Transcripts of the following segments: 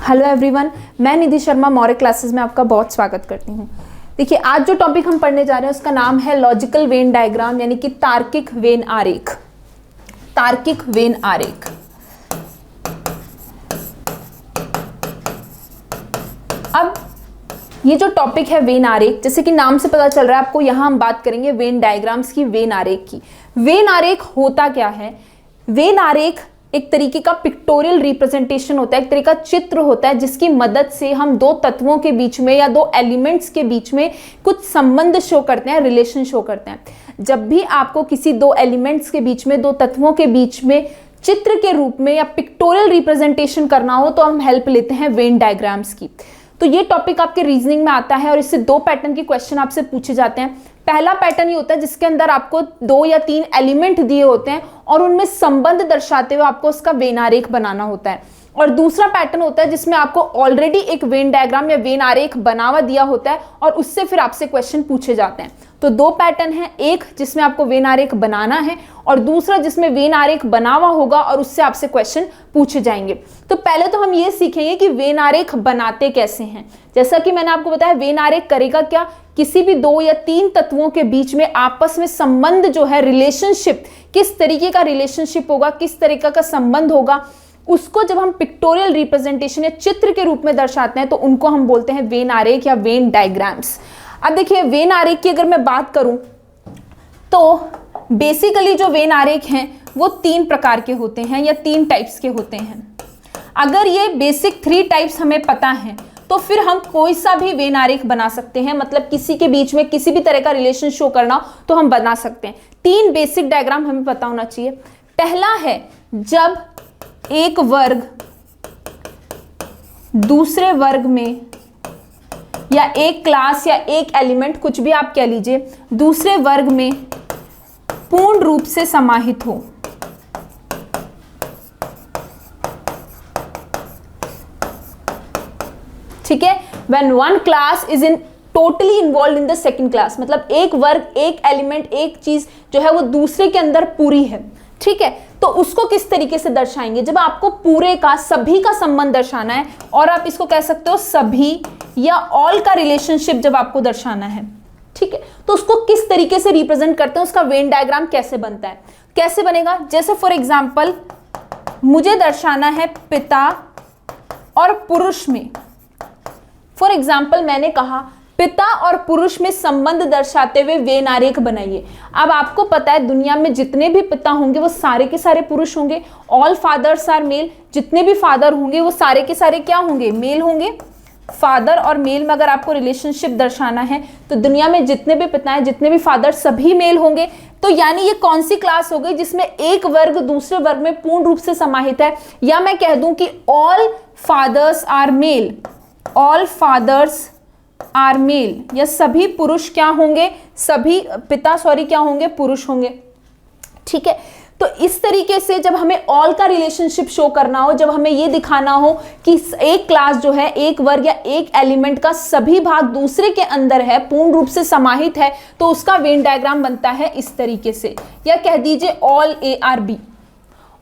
Hello everyone, मैं निधि Sharma Maurya classes में आपका बहुत स्वागत करती हूँ। देखिए, आज जो टॉपिक हम पढ़ने जा रहे हैं उसका नाम है लॉजिकल वेन डायग्राम, यानी कि तार्किक वेन आरेख। तार्किक वेन आरेख। अब ये जो टॉपिक है वेन आरेख, जैसे कि नाम से पता चल रहा है आपको, यहाँ हम बात करेंगे वेन डायग्राम्स की, वेन आरेख की। वेन आरेख होता क्या है? वेन आरेख एक तरीके का पिक्टोरियल रिप्रेजेंटेशन होता है, एक तरीका चित्र होता है जिसकी मदद से हम दो तत्वों के बीच में या दो एलिमेंट्स के बीच में कुछ संबंध शो करते हैं, रिलेशन शो करते हैं। जब भी आपको किसी दो एलिमेंट्स के बीच में, दो तत्वों के बीच में चित्र के रूप में या पिक्टोरियल रिप्रेजेंटेशन करना हो तो हम हेल्प लेते हैं वेन डायग्राम्स की। तो ये टॉपिक आपके रीजनिंग में आता है और इससे दो पैटर्न के क्वेश्चन आपसे पूछे जाते हैं। पहला पैटर्न ये होता है जिसके अंदर आपको 2 या 3 एलिमेंट दिए होते हैं और उनमें संबंध दर्शाते हुए आपको उसका वेन आरेख बनाना होता है। और दूसरा पैटर्न होता है जिसमें आपको ऑलरेडी एक वेन डायग्राम या वेन आरेख बना हुआ दिया होता है और उससे फिर आपसे क्वेश्चन पूछे जाते हैं। तो दो पैटर्न है, एक जिसमें आपको वेन आरेख बनाना है और दूसरा जिसमें वेन आरेख बना हुआ होगा और उससे आपसे क्वेश्चन पूछे जाएंगे। तो पहले तो हम ये सीखेंगे कि वेन आरेख बनाते कैसे हैं। जैसा कि मैंने आपको बताया, वेन आरेख करेगा क्या? किसी भी 2 या 3 तत्वों के बीच में आपस में संबंध जो है, रिलेशनशिप, किस तरीके का रिलेशनशिप होगा, किस तरीके का संबंध होगा, उसको जब हम पिक्टोरियल रिप्रेजेंटेशन या चित्र के रूप में दर्शाते हैं तो उनको हम बोलते हैं वेन आरेख या वेन डायग्राम्स। अब देखिए, वेन आरेख की अगर मैं बात करूं तो बेसिकली जो वेन आरेख हैं वो 3 प्रकार के होते हैं या 3 टाइप्स के होते हैं। अगर ये बेसिक 3 टाइप्स हमें पता है तो फिर हम कोई सा भी वेन आरेख बना सकते हैं। मतलब किसी के बीच में किसी भी तरह का रिलेशन शो करना हो तो हम बना सकते हैं। 3 बेसिक डायग्राम हमें पता होना चाहिए। पहला है जब एक वर्ग दूसरे वर्ग में, या एक क्लास या एक एलिमेंट, कुछ भी आप कह लीजिए, दूसरे वर्ग में पूर्ण रूप से समाहित हो। ठीक है, when one class is in totally involved in the second class, मतलब एक वर्ग, एक एलिमेंट, एक चीज जो है वो दूसरे के अंदर पूरी है। ठीक है, तो उसको किस तरीके से दर्शाएंगे? जब आपको पूरे का, सभी का संबंध दर्शाना है, और आप इसको कह सकते हो सभी या ऑल का रिलेशनशिप जब आपको दर्शाना है। ठीक है, तो उसको किस तरीके से रिप्रेजेंट करते हैं, उसका वेन डायग्राम कैसे बनता है, कैसे बनेगा? जैसे फॉर एग्जाम्पल मुझे दर्शाना है पिता और पुरुष में। फॉर एग्जाम्पल मैंने कहा पिता और पुरुष में संबंध दर्शाते हुए वेन आरेख बनाइए। अब आपको पता है दुनिया में जितने भी पिता होंगे वो सारे के सारे पुरुष होंगे। All fathers are male. जितने भी फादर होंगे वो सारे के सारे क्या होंगे? मेल होंगे। फादर और मेल में अगर आपको रिलेशनशिप दर्शाना है तो दुनिया में जितने भी पिता हैं, जितने भी फादर, सभी मेल होंगे। तो यानी ये कौन सी क्लास हो गई जिसमें एक वर्ग दूसरे वर्ग में पूर्ण रूप से समाहित है? या मैं कह दूं कि all fathers are male. All fathers are male, या सभी पुरुष क्या होंगे? सभी पिता क्या होंगे? पुरुष होंगे। ठीक है, तो इस तरीके से जब हमें ऑल का रिलेशनशिप शो करना हो, जब हमें ये दिखाना हो कि एक क्लास जो है, एक वर्ग या एक एलिमेंट का सभी भाग दूसरे के अंदर है, पूर्ण रूप से समाहित है, तो उसका वेन डायग्राम बनता है इस तरीके से। या कह दीजिए all A are B.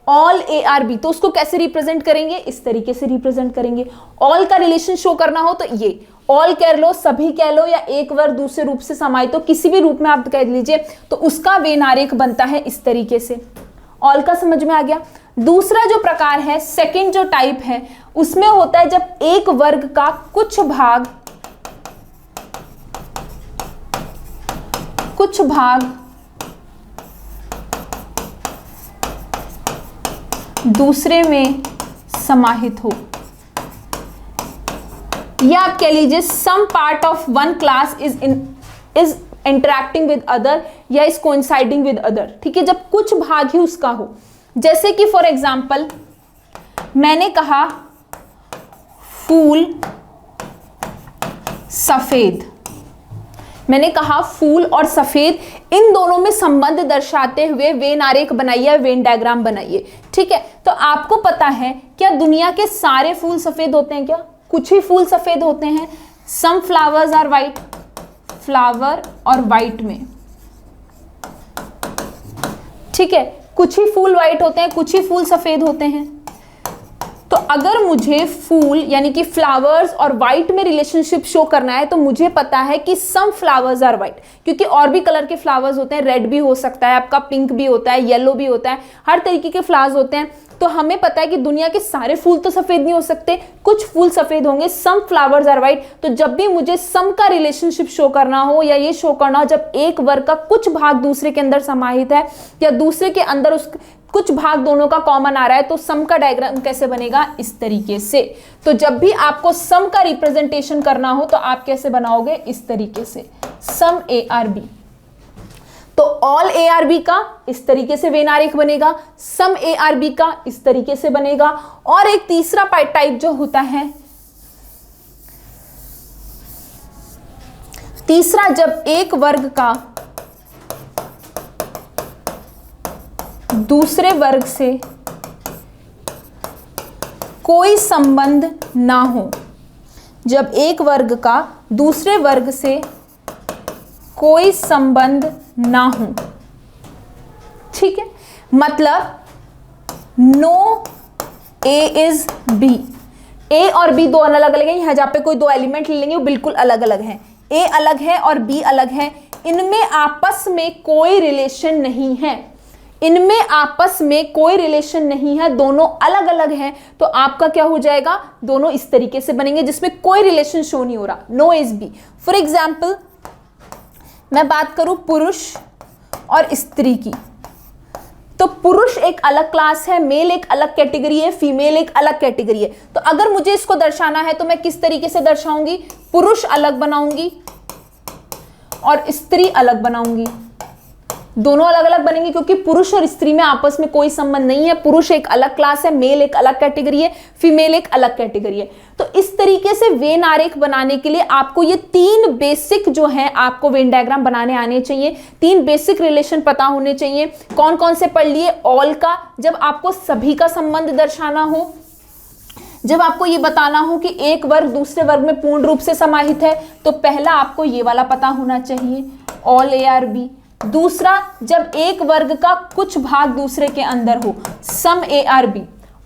All A are B, तो उसको कैसे रिप्रेजेंट करेंगे? इस तरीके से रिप्रेजेंट करेंगे। ऑल का रिलेशन शो करना हो तो ये ऑल कह लो, सभी कह लो, या एक वर्ग दूसरे रूप से समाहित, तो किसी भी रूप में आप कह लीजिए, तो उसका वेन आरेख बनता है इस तरीके से। ऑल का समझ में आ गया। दूसरा जो प्रकार है, सेकंड जो टाइप है, उसमें होता है जब एक वर्ग का कुछ भाग दूसरे में समाहित हो, या आप कह लीजिए some part of one class is interacting with other या इज कोइंसाइडिंग विद अदर। ठीक है, जब कुछ भाग ही उसका हो। जैसे कि फॉर एग्जाम्पल मैंने कहा फूल सफेद। मैंने कहा फूल और सफेद, इन दोनों में संबंध दर्शाते हुए वेन आरेख बनाइए, वेन डायग्राम बनाइए। ठीक है, तो आपको पता है क्या दुनिया के सारे फूल सफेद होते हैं? क्या कुछ ही फूल सफेद होते हैं? Some flowers are white. Flower और वाइट में, ठीक है, कुछ ही फूल वाइट होते हैं, कुछ ही फूल सफेद होते हैं। तो अगर मुझे फूल यानी कि फ्लावर्स और वाइट में रिलेशनशिप शो करना है तो मुझे पता है कि सम फ्लावर्स आर वाइट, क्योंकि और भी कलर के फ्लावर्स होते हैं, रेड भी हो सकता है आपका, पिंक भी होता है, येलो भी होता है, हर तरीके के फ्लावर्स होते हैं। तो हमें पता है कि दुनिया के सारे फूल तो सफेद नहीं हो सकते, कुछ फूल सफेद होंगे, सम फ्लावर्स आर वाइट। तो जब भी मुझे सम का रिलेशनशिप शो करना हो या ये शो करना हो जब एक वर्ग का कुछ भाग दूसरे के अंदर समाहित है या दूसरे के अंदर उस कुछ भाग दोनों का कॉमन आ रहा है, तो सम का डायग्राम कैसे बनेगा, इस तरीके से। तो जब भी आपको सम का रिप्रेजेंटेशन करना हो तो आप कैसे बनाओगे, इस तरीके से, सम ए आर बी। तो ऑल ए आर बी का इस तरीके से वेन आरेख बनेगा, सम ए आर बी का इस तरीके से बनेगा। और एक तीसरा टाइप जो होता है, तीसरा जब एक वर्ग का दूसरे वर्ग से कोई संबंध ना हो, जब एक वर्ग का दूसरे वर्ग से कोई संबंध ना हो, ठीक है, मतलब नो ए इज बी, ए और बी दो अलग अलग हैं, यहां जहां पे कोई दो एलिमेंट ले लेंगे वो बिल्कुल अलग अलग हैं, ए अलग है और बी अलग है, इनमें आपस में कोई रिलेशन नहीं है, इनमें आपस में कोई रिलेशन नहीं है, दोनों अलग अलग हैं, तो आपका क्या हो जाएगा, दोनों इस तरीके से बनेंगे जिसमें कोई रिलेशन शो नहीं हो रहा, no is B. For example मैं बात करूं पुरुष और स्त्री की, तो पुरुष एक अलग क्लास है, मेल एक अलग कैटेगरी है, फीमेल एक अलग कैटेगरी है। तो अगर मुझे इसको दर्शाना है तो मैं किस तरीके से दर्शाऊंगी, पुरुष अलग बनाऊंगी और स्त्री अलग बनाऊंगी, दोनों अलग अलग बनेंगे क्योंकि पुरुष और स्त्री में आपस में कोई संबंध नहीं है, पुरुष एक अलग क्लास है, मेल एक अलग कैटेगरी है, फीमेल एक अलग कैटेगरी है। तो इस तरीके से वेन आरेख बनाने के लिए आपको ये तीन बेसिक जो है आपको वेन डायग्राम बनाने आने चाहिए, तीन बेसिक रिलेशन पता होने चाहिए। कौन कौन से पढ़ लिए, ऑल का, जब आपको सभी का संबंध दर्शाना हो, जब आपको ये बताना हो कि एक वर्ग दूसरे वर्ग में पूर्ण रूप से समाहित है, तो पहला आपको ये वाला पता होना चाहिए, ऑल ए आर बी। दूसरा, जब एक वर्ग का कुछ भाग दूसरे के अंदर हो, सम ए आर बी।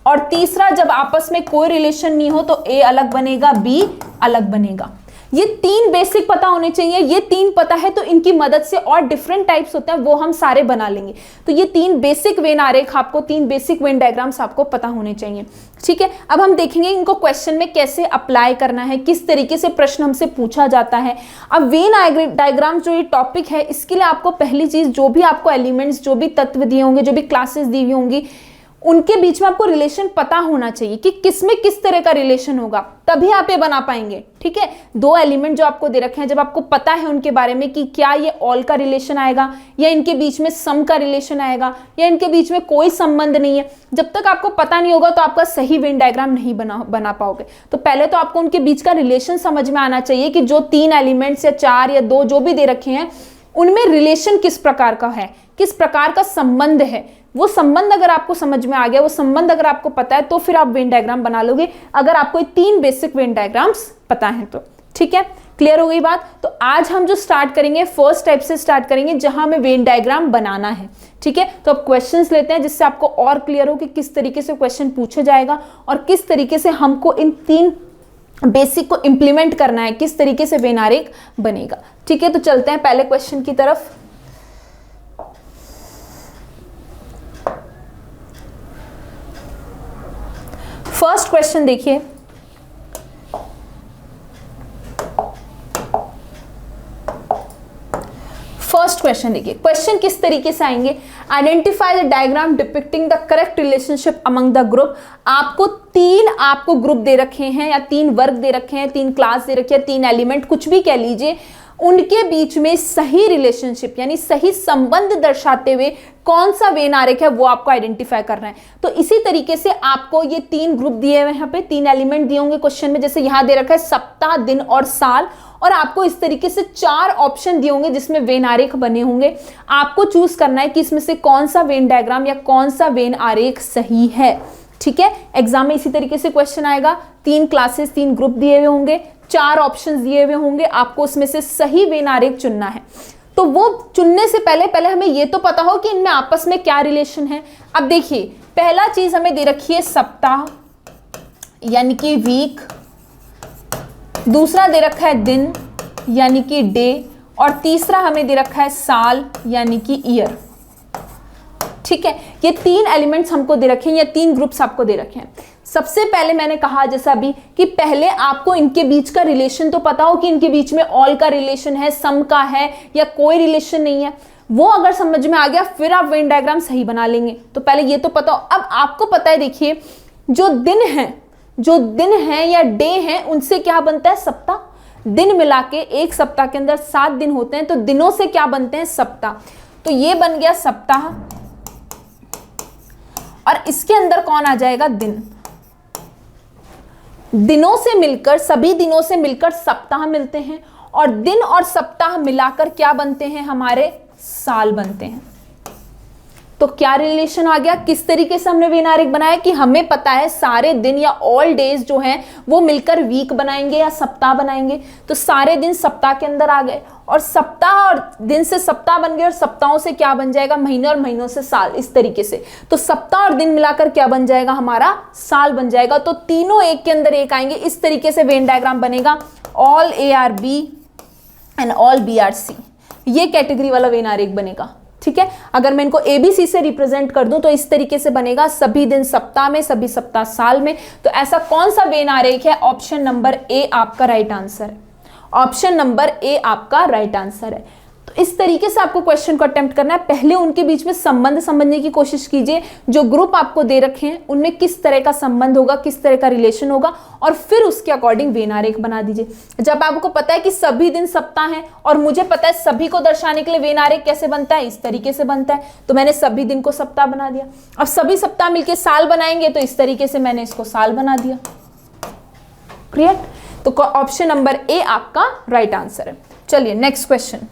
और तीसरा, जब आपस में कोई रिलेशन नहीं हो तो ए अलग बनेगा, बी अलग बनेगा। ये तीन बेसिक पता होने चाहिए, ये तीन पता है तो इनकी मदद से और डिफरेंट टाइप्स होते हैं वो हम सारे बना लेंगे। तो ये तीन बेसिक वेन आरेख आपको, तीन बेसिक वेन डायग्राम्स आपको पता होने चाहिए, ठीक है। अब हम देखेंगे इनको क्वेश्चन में कैसे अप्लाई करना है, किस तरीके से प्रश्न हमसे पूछा जाता है। अब वेन डायग्राम जो ये टॉपिक है, इसके लिए आपको पहली चीज, जो भी आपको एलिमेंट्स, जो भी तत्व दिए होंगे, जो भी क्लासेस दी हुई होंगी, उनके बीच में आपको रिलेशन पता होना चाहिए कि किसमें किस तरह का रिलेशन होगा, तभी आप ये बना पाएंगे, ठीक है। दो एलिमेंट जो आपको दे रखे हैं, जब आपको पता है उनके बारे में कि क्या ये ऑल का रिलेशन आएगा या इनके बीच में सम का रिलेशन आएगा या इनके बीच में कोई संबंध नहीं है, जब तक आपको पता नहीं होगा तो आपका सही वेन डायग्राम नहीं बना पाओगे। तो पहले तो आपको उनके बीच का रिलेशन समझ में आना चाहिए कि जो तीन एलिमेंट्स या चार या दो जो भी दे रखे हैं उनमें रिलेशन किस प्रकार का है, किस प्रकार का संबंध है। वो संबंध अगर आपको समझ में आ गया, वो संबंध अगर आपको पता है, तो फिर आप वेन डायग्राम बना लोगे, अगर आपको ये तीन बेसिक वेन डायग्राम्स पता है तो, ठीक है। क्लियर हो गई बात। तो आज हम जो स्टार्ट करेंगे, फर्स्ट टाइप से स्टार्ट करेंगे जहां हमें वेन डायग्राम बनाना है, ठीक है। तो अब क्वेश्चंस लेते हैं जिससे आपको और क्लियर हो कि किस तरीके से क्वेश्चन पूछा जाएगा और किस तरीके से हमको इन तीन बेसिक को इंप्लीमेंट करना है, किस तरीके से वेन आरेख बनेगा, ठीक है। तो चलते हैं पहले क्वेश्चन की तरफ। फर्स्ट क्वेश्चन देखिए, फर्स्ट क्वेश्चन देखिए, क्वेश्चन किस तरीके से आएंगे, identify the diagram depicting the correct relationship among the group. आपको ग्रुप दे रखे हैं या तीन वर्ग दे रखे हैं, तीन क्लास दे रखे हैं, तीन एलिमेंट, कुछ भी कह लीजिए, उनके बीच में सही रिलेशनशिप यानी सही संबंध दर्शाते हुए कौन सा वेन आरेख है वो आपको आइडेंटिफाई करना है। तो इसी तरीके से आपको ये तीन ग्रुप दिए हुए, यहाँ पे तीन एलिमेंट दिए होंगे क्वेश्चन में, जैसे यहाँ दे रखा है सप्ताह, दिन और साल, और आपको इस तरीके से चार ऑप्शन दिए होंगे जिसमें वेन आरेख बने होंगे। आपको चूज करना है कि इसमें से कौन सा वेन डायग्राम या कौन सा वेन आरेख सही है, ठीक है। एग्जाम में इसी तरीके से क्वेश्चन आएगा, तीन क्लासेस, तीन ग्रुप दिए हुए होंगे, चार ऑप्शंस दिए हुए होंगे, आपको उसमें से सही वेन आरेख चुनना है। तो वो चुनने से पहले हमें ये तो पता हो कि इनमें आपस में क्या रिलेशन है। अब देखिए, पहला चीज हमें दे रखी है सप्ताह, यानी कि वीक, दूसरा दे रखा है दिन यानी कि डे, और तीसरा हमें दे रखा है साल यानी कि ईयर। ठीक है, ये 3 एलिमेंट्स हमको दे रखे हैं, या 3 ग्रुप्स आपको दे रखे हैं। सबसे पहले मैंने कहा जैसा अभी कि पहले आपको इनके बीच का रिलेशन तो पता हो कि इनके बीच में ऑल का रिलेशन है, सम का है, या कोई रिलेशन नहीं है। वो अगर समझ में आ गया फिर आप वेन डायग्राम सही बना लेंगे। तो पहले ये तो पता हो। अब आपको पता है, देखिए जो दिन है या डे है, उनसे क्या बनता है? सप्ताह। दिन मिला के एक सप्ताह के अंदर 7 दिन होते हैं, तो दिनों से क्या बनते हैं? सप्ताह। तो ये बन गया सप्ताह, और इसके अंदर कौन आ जाएगा? दिन। दिनों से मिलकर, सभी दिनों से मिलकर सप्ताह मिलते हैं, और दिन और सप्ताह मिलाकर क्या बनते हैं? हमारे साल बनते हैं। तो क्या रिलेशन आ गया? किस तरीके से हमने वेन आरेख बनाया कि हमें पता है सारे दिन या ऑल डेज जो हैं वो मिलकर वीक बनाएंगे या सप्ताह बनाएंगे। तो सारे दिन सप्ताह के अंदर आ गए, और सप्ताह और दिन से सप्ताह बन गए, और सप्ताहों से क्या बन जाएगा? महीने, और महीनों से साल। इस तरीके से तो सप्ताह और दिन मिलाकर क्या बन जाएगा? हमारा साल बन जाएगा। तो तीनों एक के अंदर एक आएंगे। इस तरीके से वेन डायग्राम बनेगा, all ARB and all BRC। ये कैटेगरी वाला वेन आरेख बनेगा। ठीक है, अगर मैं इनको ABC से रिप्रेजेंट कर दूं तो इस तरीके से बनेगा, सभी दिन सप्ताह में, सभी सप्ताह साल में। तो ऐसा कौन सा वेन आरेख है? ऑप्शन नंबर A आपका राइट आंसर है। ऑप्शन नंबर A आपका राइट आंसर है। तो इस तरीके से आपको क्वेश्चन को अटेम्प्ट करना है। पहले उनके बीच में संबंध समझने की कोशिश कीजिए, जो ग्रुप आपको दे रखे हैं उनमें किस तरह का संबंध होगा, किस तरह का रिलेशन होगा, और फिर उसके अकॉर्डिंग वेन आरेख बना दीजिए। जब आपको पता है कि सभी दिन सप्ताह है, और मुझे पता है सभी को दर्शाने के लिए वेन आरेख कैसे बनता है, इस तरीके से बनता है, तो मैंने सभी दिन को सप्ताह बना दिया। अब सभी सप्ताह मिलकर साल बनाएंगे, तो इस तरीके से मैंने इसको साल बना दिया। क्लियर? तो ऑप्शन नंबर A आपका राइट आंसर है। चलिए नेक्स्ट क्वेश्चन।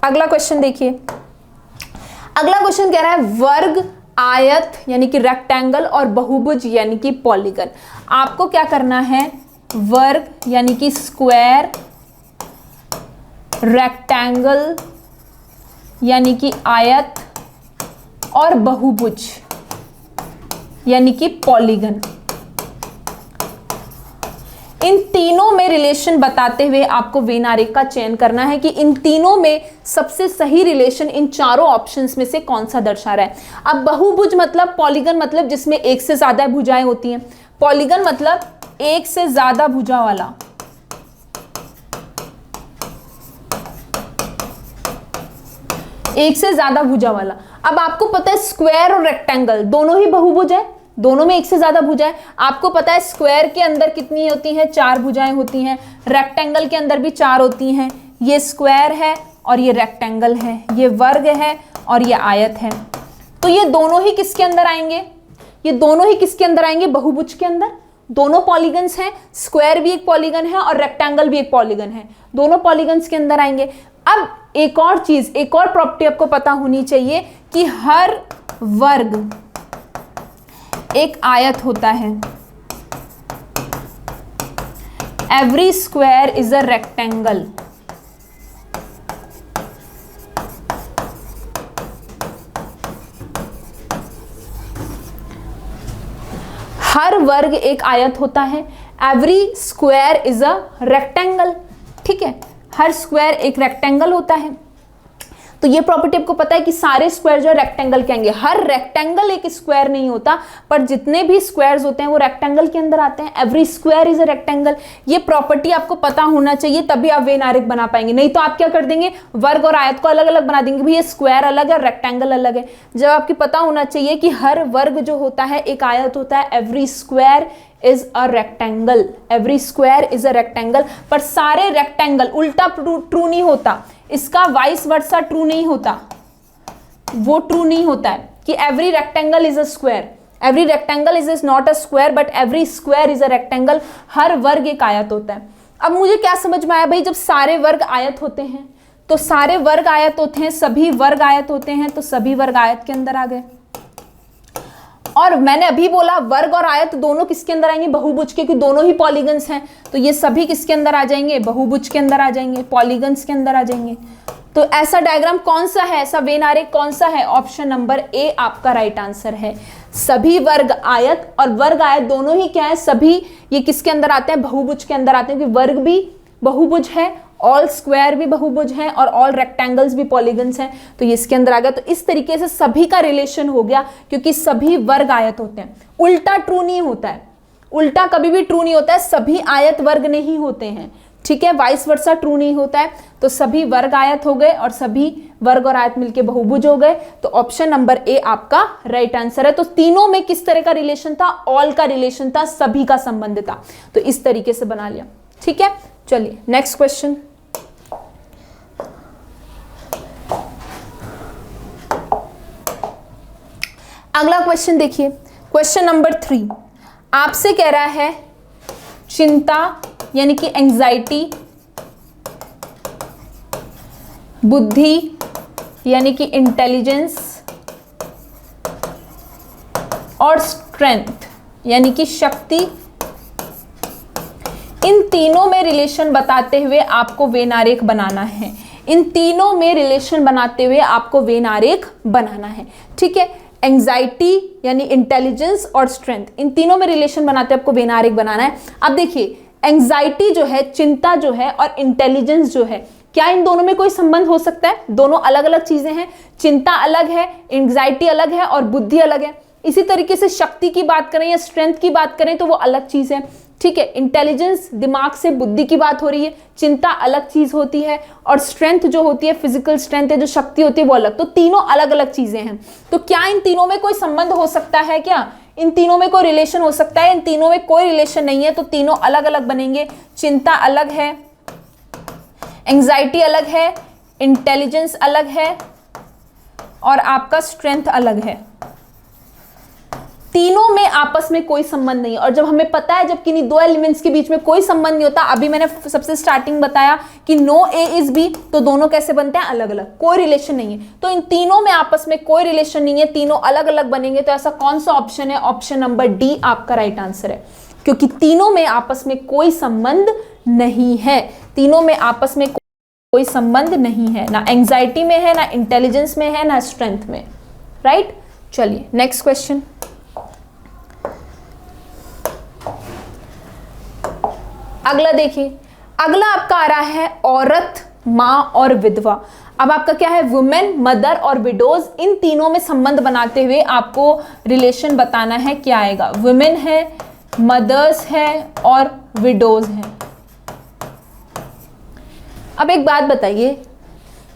अगला क्वेश्चन देखिए। अगला क्वेश्चन कह रहा है वर्ग, आयत यानी कि रेक्टेंगल, और बहुभुज यानी कि पॉलीगन। आपको क्या करना है? वर्ग यानी कि स्क्वायर, रेक्टेंगल यानी कि आयत, और बहुभुज यानी कि पॉलीगन, इन तीनों में रिलेशन बताते हुए आपको वेन आरेख का चयन करना है कि इन तीनों में सबसे सही रिलेशन इन चारों ऑप्शंस में से कौन सा दर्शा रहा है। अब बहुभुज मतलब, पॉलीगन मतलब जिसमें एक से ज्यादा भुजाएं होती हैं, पॉलीगन मतलब एक से ज्यादा भुजा वाला, एक से ज्यादा भुजा वाला। अब आपको पता है स्क्वायर और रेक्टेंगल दोनों ही बहुभुज है, दोनों में एक से ज्यादा भुजाएं। आपको पता है स्क्वायर के अंदर कितनी होती हैं? 4 भुजाएं होती हैं। रेक्टेंगल के अंदर भी 4 होती हैं। ये स्क्वायर है और ये रेक्टेंगल है, ये वर्ग है और ये आयत है। तो ये दोनों ही किसके अंदर आएंगे? ये दोनों ही किसके अंदर आएंगे? बहुभुज के अंदर। दोनों पॉलीगन्स हैं, स्क्वायर भी एक पॉलीगन है और रेक्टेंगल भी एक पॉलीगन है, दोनों पॉलीगन्स के अंदर आएंगे। अब एक और चीज, एक और प्रॉपर्टी आपको पता होनी चाहिए कि हर वर्ग एक आयत होता है। Every square is a rectangle. हर वर्ग एक आयत होता है। Every square is a rectangle. ठीक है, हर स्क्वायर एक रेक्टेंगल होता है। तो ये प्रॉपर्टी आपको पता है कि सारे स्क्वायर जो है रेक्टेंगल के आएंगे। हर रेक्टेंगल एक स्क्वायर नहीं होता, पर जितने भी स्क्वायर्स होते हैं वो रेक्टेंगल के अंदर आते हैं। Every square is a rectangle. ये प्रॉपर्टी आपको पता होना चाहिए, तभी आप वेन आरेख बना पाएंगे। नहीं तो आप क्या कर देंगे, वर्ग और आयत को अलग अलग बना देंगे, भाई ये स्क्वायर अलग है, रेक्टेंगल अलग है। जब आपको पता होना चाहिए कि हर वर्ग जो होता है एक आयत होता है। Every square is a rectangle. Every square is a rectangle. पर सारे रेक्टेंगल, उल्टा ट्रू नहीं होता, इसका वाइस वर्सा ट्रू नहीं होता, वो ट्रू नहीं होता है कि every rectangle is a square. Every rectangle is not a square, but every square is a rectangle. हर वर्ग एक आयत होता है। अब मुझे क्या समझ में आया भाई, जब सारे वर्ग आयत होते हैं तो सारे वर्ग आयत होते हैं, सभी वर्ग आयत होते हैं, तो सभी वर्ग आयत के अंदर आ गए। और मैंने अभी बोला वर्ग और आयत दोनों किसके अंदर आएंगे, बहुभुज के, क्योंकि दोनों ही पॉलीगन्स हैं, तो ये सभी किसके अंदर आ जाएंगे, बहुभुज के अंदर आ जाएंगे, पॉलीगन्स के अंदर आ जाएंगे। तो ऐसा डायग्राम कौन सा है, ऐसा वेन आरेख कौन सा है, ऑप्शन नंबर ए आपका राइट आंसर है। सभी वर्ग आयत, और वर्ग आयत दोनों ही क्या है, सभी ये किसके अंदर आते हैं, बहुभुज के अंदर आते हैं, क्योंकि वर्ग भी बहुभुज है, ऑल स्क्वायर भी बहुभुज हैं और ऑल रेक्टेंगल्स भी पॉलीगन्स हैं, तो ये इसके अंदर आ गया। तो इस तरीके से सभी का रिलेशन हो गया, क्योंकि सभी वर्ग आयत होते हैं। उल्टा ट्रू नहीं होता है, उल्टा कभी भी ट्रू नहीं होता है, सभी आयत वर्ग नहीं होते हैं, ठीक है, वाइस वर्सा ट्रू नहीं होता है। तो सभी वर्ग आयत हो गए और सभी वर्ग और आयत मिलके बहुभुज हो गए, तो ऑप्शन नंबर ए आपका राइट आंसर है। तो तीनों में किस तरह का रिलेशन था, ऑल का रिलेशन था, सभी का संबंध था, तो इस तरीके से बना लिया, ठीक है। चलिए नेक्स्ट क्वेश्चन। अगला क्वेश्चन देखिए, क्वेश्चन नंबर 3 आपसे कह रहा है चिंता यानी कि एंजाइटी, बुद्धि यानी कि इंटेलिजेंस, और स्ट्रेंथ यानी कि शक्ति, इन तीनों में रिलेशन बताते हुए आपको वेन आरेख बनाना है। इन तीनों में रिलेशन बनाते हुए आपको वेन आरेख बनाना है, ठीक है। एंजाइटी यानी इंटेलिजेंस और स्ट्रेंथ, इन तीनों में रिलेशन बनाते हुए आपको वेन आरेख बनाना है। अब देखिए एंजाइटी जो है, चिंता जो है, और इंटेलिजेंस जो है, क्या इन दोनों में कोई संबंध हो सकता है? दोनों अलग अलग चीजें हैं, चिंता अलग है, एंजाइटी अलग है और बुद्धि अलग है। इसी तरीके से शक्ति की बात करें या स्ट्रेंथ की बात करें तो वो अलग चीज है, ठीक है। इंटेलिजेंस दिमाग से बुद्धि की बात हो रही है, चिंता अलग चीज होती है, और स्ट्रेंथ जो होती है फिजिकल स्ट्रेंथ है, जो शक्ति होती है वो अलग। तो तीनों अलग अलग चीजें हैं। तो क्या इन तीनों में कोई संबंध हो सकता है? क्या इन तीनों में कोई रिलेशन हो सकता है? इन तीनों में कोई रिलेशन नहीं है, तो तीनों अलग अलग बनेंगे। चिंता अलग है, एंजाइटी अलग है, इंटेलिजेंस अलग है, और आपका स्ट्रेंथ अलग है। तीनों में आपस में कोई संबंध नहीं है। और जब हमें पता है जब किन्हीं दो एलिमेंट्स के बीच में कोई संबंध नहीं होता, अभी मैंने सबसे स्टार्टिंग बताया कि नो ए इज बी, तो दोनों कैसे बनते हैं? अलग अलग, कोई रिलेशन नहीं है। तो इन तीनों में आपस में कोई रिलेशन नहीं है, तीनों अलग अलग बनेंगे। तो ऐसा कौन सा ऑप्शन है? ऑप्शन नंबर डी आपका राइट आंसर है, क्योंकि तीनों में आपस में कोई संबंध नहीं है। तीनों में आपस में कोई संबंध नहीं है, ना एंजाइटी में है, ना इंटेलिजेंस में है, ना स्ट्रेंथ में, राइट। चलिए नेक्स्ट क्वेश्चन। अगला देखिए, अगला आपका आ रहा है औरत, माँ और विधवा। अब आपका क्या है? वुमेन, मदर और विडोज, इन तीनों में संबंध बनाते हुए आपको रिलेशन बताना है। क्या आएगा? वुमेन है, मदर्स है और विडोज है। अब एक बात बताइए,